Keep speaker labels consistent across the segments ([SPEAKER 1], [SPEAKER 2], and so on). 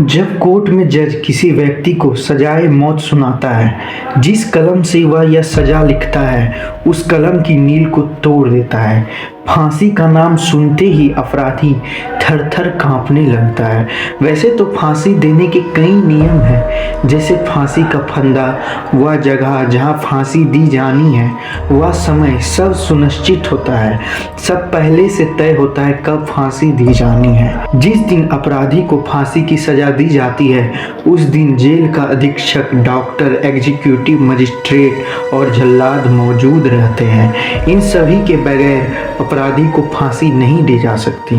[SPEAKER 1] जब कोर्ट में जज किसी व्यक्ति को सजाए मौत सुनाता है, जिस कलम से वह यह सजा लिखता है उस कलम की नील को तोड़ देता है। फांसी का नाम सुनते ही अपराधी थर थर कांपने लगता है। वैसे तो फांसी देने के कई नियम हैं, जैसे फांसी का फंदा, वह जगह जहां फांसी दी जानी है, वह समय, सब सुनिश्चित होता है। सब पहले से तय होता है कब फांसी दी जानी है। जिस दिन अपराधी को फांसी की सजा दी जाती है उस दिन जेल का अधीक्षक, डॉक्टर, एग्जीक्यूटिव मजिस्ट्रेट और जल्लाद मौजूद रहते हैं। इन सभी के बगैर अपराधी को फांसी नहीं दी जा सकती।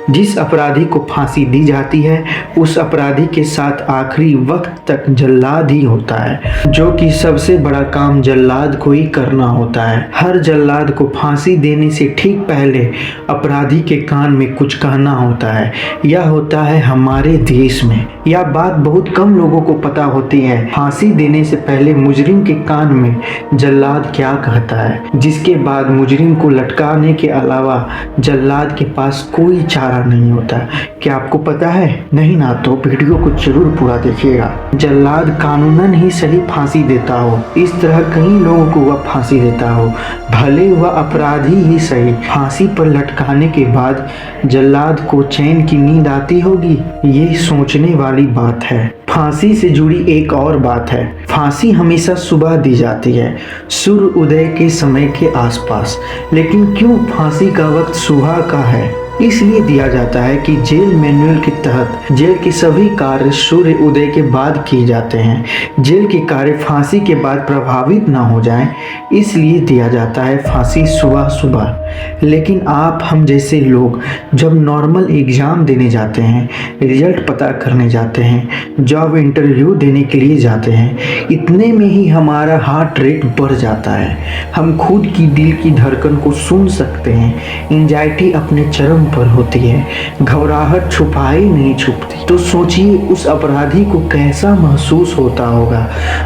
[SPEAKER 1] जिस अपराधी को फांसी दी जाती है उस अपराधी के साथ आखिरी वक्त तक जल्लाद ही होता है, जो कि सबसे बड़ा काम जल्लाद को ही करना होता है। हर जल्लाद को फांसी देने से ठीक पहले अपराधी के कान में कुछ कहना होता है। यह होता है हमारे देश में। यह बात बहुत कम लोगों को पता होती है। फांसी देने से पहले मुजरिम के कान में जल्लाद क्या कहता है, जिसके बाद मुजरिम को लटकाने के अलावा जल्लाद के पास कोई चारा नहीं होता। क्या आपको पता है? नहीं ना तो वीडियो को जरूर पूरा देखिएगा। जल्लाद कानूनन ही सही फांसी देता हो, इस तरह कई लोगों को वह फांसी देता हो, भले वह अपराधी ही सही। फांसी पर लटकाने के बाद जल्लाद को चैन की नींद आती होगी, ये सोचने वाली बात है। फांसी से जुड़ी एक और बात है, फांसी हमेशा सुबह दी जाती है, सूर्य उदय के समय के आसपास। लेकिन क्यों फांसी का वक्त सुबह का है? इसलिए दिया जाता है कि जेल मैनुअल के तहत जेल के सभी कार्य सूर्य उदय के बाद किए जाते हैं। जेल के कार्य फांसी के बाद प्रभावित ना हो जाएं, इसलिए दिया जाता है फांसी सुबह सुबह। लेकिन आप हम जैसे लोग जब नॉर्मल एग्ज़ाम देने जाते हैं, रिजल्ट पता करने जाते हैं, जॉब इंटरव्यू देने के लिए जाते हैं, इतने में ही हमारा हार्ट रेट बढ़ जाता है। हम खुद की दिल की धड़कन को सुन सकते हैं। एंजाइटी अपने चरम पर होती है, घबराहट छुपाई नहीं छुपती। तो सोचिए उस अपराधी को कैसा महसूस होता होगा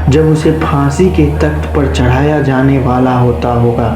[SPEAKER 1] जब उसे फांसी के तख्त पर चढ़ाया जाने वाला होता होगा,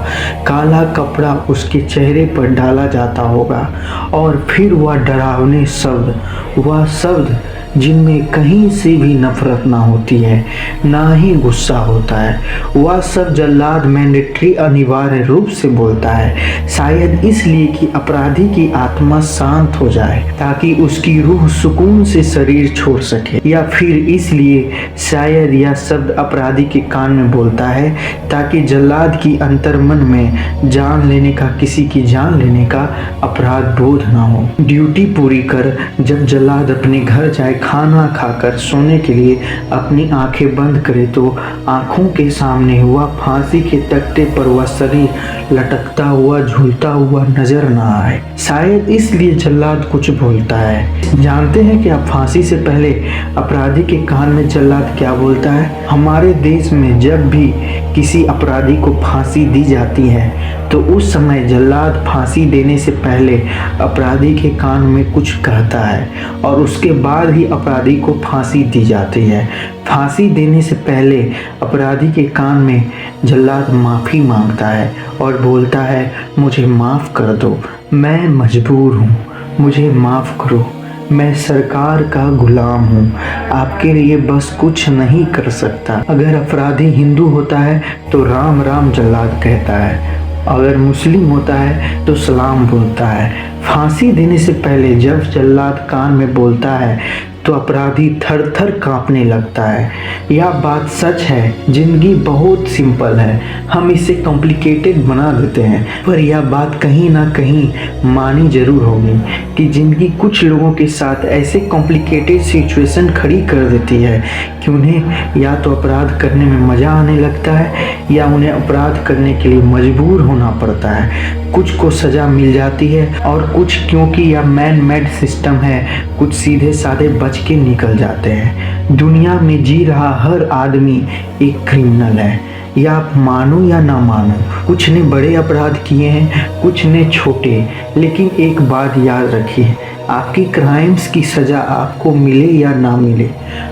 [SPEAKER 1] काला कपड़ा उसके चेहरे पर डाला जाता होगा और फिर वह डरावने शब्द, वह शब्द जिनमें कहीं से भी नफरत ना होती है, ना ही गुस्सा होता है, वह सब जल्लाद मैंडेटरी अनिवार्य रूप से बोलता है। शायद इसलिए कि अपराधी की आत्मा शांत हो जाए, ताकि उसकी रूह सुकून से शरीर छोड़ सके, या फिर इसलिए शायद यह शब्द अपराधी के कान में बोलता है ताकि जल्लाद की अंतर्मन में जान लेने का, किसी की जान लेने का अपराध बोध ना हो। ड्यूटी पूरी कर जब जल्लाद अपने घर जाए, खाना खाकर सोने के लिए अपनी आंखें बंद करे, तो आंखों के सामने हुआ फांसी के तख्ते पर वह शरीर लटकता हुआ, झूलता हुआ नजर ना आए। शायद इसलिए जल्लाद कुछ बोलता है। जानते हैं कि अब फांसी से पहले अपराधी के कान में जल्लाद क्या बोलता है? हमारे देश में जब भी किसी अपराधी को फांसी दी जाती है तो उस समय जल्लाद फांसी देने से पहले अपराधी के कान में कुछ कहता है और उसके बाद ही अपराधी को फांसी दी जाती है। फांसी देने से पहले अपराधी के कान में जल्लाद माफ़ी मांगता है और बोलता है, मुझे माफ़ कर दो, मैं मजबूर हूँ, मुझे माफ़ करो, मैं सरकार का गुलाम हूँ, आपके लिए बस कुछ नहीं कर सकता। अगर अपराधी हिंदू होता है तो राम राम जल्लाद कहता है, अगर मुस्लिम होता है तो सलाम बोलता है। फांसी देने से पहले जब जल्लाद कान में बोलता है तो अपराधी थर थर कांपने लगता है। यह बात सच है, जिंदगी बहुत सिंपल है, हम इसे कॉम्प्लिकेटेड बना देते हैं। पर यह बात कहीं ना कहीं मानी जरूर होगी कि जिंदगी कुछ लोगों के साथ ऐसे कॉम्प्लिकेटेड सिचुएशन खड़ी कर देती है कि उन्हें या तो अपराध करने में मज़ा आने लगता है या उन्हें अपराध करने के लिए मजबूर होना पड़ता है। कुछ को सज़ा मिल जाती है और कुछ, क्योंकि यह मैन मेड सिस्टम है, कुछ सीधे साधे बच के निकल जाते हैं। दुनिया में जी रहा हर आदमी एक क्रिमिनल है, या आप मानो या ना मानो। कुछ ने बड़े अपराध किए हैं, कुछ ने छोटे, लेकिन एक बात याद रखिए, आपकी क्राइम्स की सज़ा आपको मिले या ना मिले,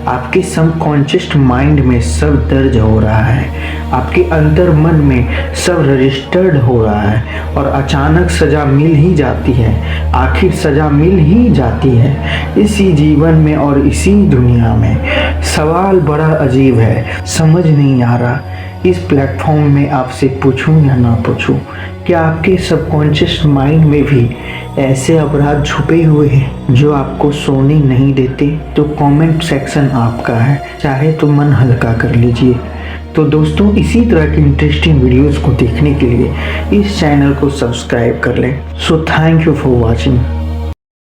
[SPEAKER 1] आपके सबकॉन्शियस माइंड में सब दर्ज हो रहा है, आपके अंतर मन में सब रजिस्टर्ड हो रहा है और अचानक सज़ा मिल ही जाती है। आखिर सज़ा मिल ही जाती है इसी जीवन में और इसी दुनिया में। सवाल बड़ा अजीब है, समझ नहीं आ रहा इस प्लेटफॉर्म में आपसे पूछूं या ना पूछूं। क्या आपके सबकॉन्शियस माइंड में भी ऐसे अपराध छुपे हुए हैं जो आपको सोने नहीं देते? तो कमेंट सेक्शन आपका है, चाहे तो मन हल्का कर लीजिए। तो दोस्तों, इसी तरह की इंटरेस्टिंग वीडियोस को देखने के लिए इस चैनल को सब्सक्राइब कर लें। So thank you for watching.